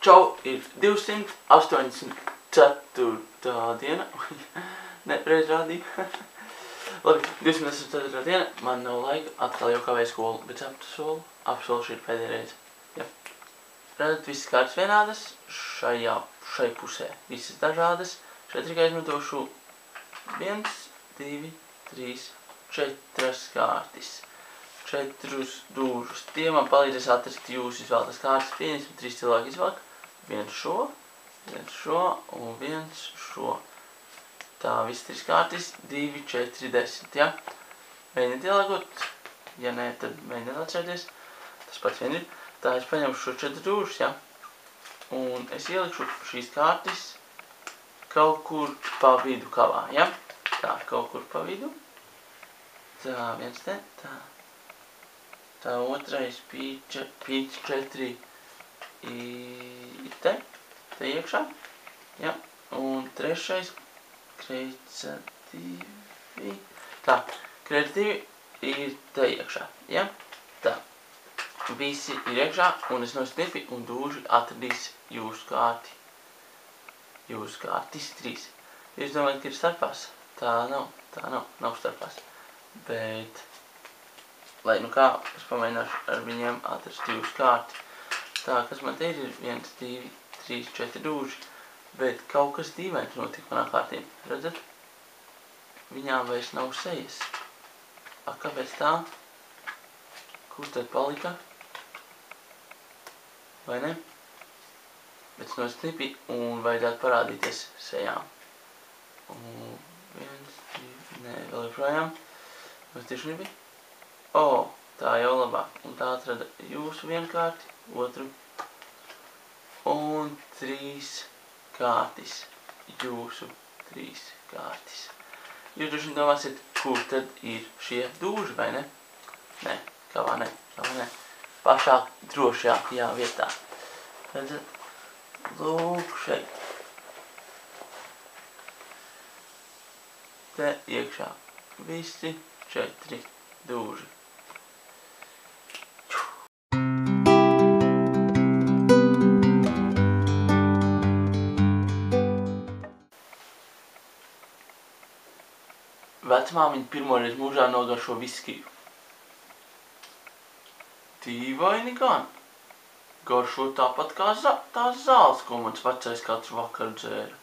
Čau, ir 284. diena. Nepareiz rādīju. Labi, 284. diena. Man nav laika, atkal jau kavēju skolu, bet apsolu šī ir pēdējā reize. Ja. Redzat, visas kārtas vienādas. Šai pusē visas dažādas. Šeit tikai izmantošu 1, 2, 3, 4 kārtas. 4 dūžus. Tie man palīdzēs atrast jūsu izvēlētas kārtas. Pieņemsim 3 cilvēki izvēlēk. Viens šo un viens šo. Tā, visas 3 kārtas. 2, 4, 10, ja? Mēģiniet ielāgot. Ja nē, tad mēģiniet atcerēties. Tas pats vien ir. Tā, es paņemšu šo 4 dūžus, ja? Un es ielikšu šīs kārtas kaut kur pa vidu kavā, ja? Tā, kaut kur pa vidu. Tā, viens te, tā. Tā, otrais pīķa 4 ir te iekšā, ja? Un trešais kreica 2, tā, kreica 2 ir te iekšā, ja? Tā, visi ir iekšā, un es no snipi un dūži atradīs jūsu kārti. Jūsu kārtis 3. Jūs domājat, ka ir starpās? Tā nav starpās. Bet, lai nu kā, es pamēģināšu ar viņiem atrast jūsu kārti. Tā, kas man te ir 1, 2, 3, 4 dūži, bet kaut kas dīvains notika manā kārtīm. Redzat? Viņām vairs nav sejas. Kāpēc tā? Kur tad palika? Vai ne? Bet no snipi un vajadzētu parādīties sejām. Un 1, 2, nē, vēl joprojām. Mēs tieši nebija. Tā jau labāk. Un tā atrada jūsu vienu kārti, otru. Un 3 kārtis. Jūsu 3 kārtis. Jūs droši vien domāsiet, kur tad ir šie dūži, vai ne? Nē, kavā ne. Pašā drošākajā vietā. Redzat? Lūk šeit. Te iekšā. Visi 4 dūži. Vecmāmiņa pirmoreiz mūžā nogaršo viskiju. Dīvaini gan. Garšo tāpat kā tās zāles, ko mans vecais katru vakaru dzēra.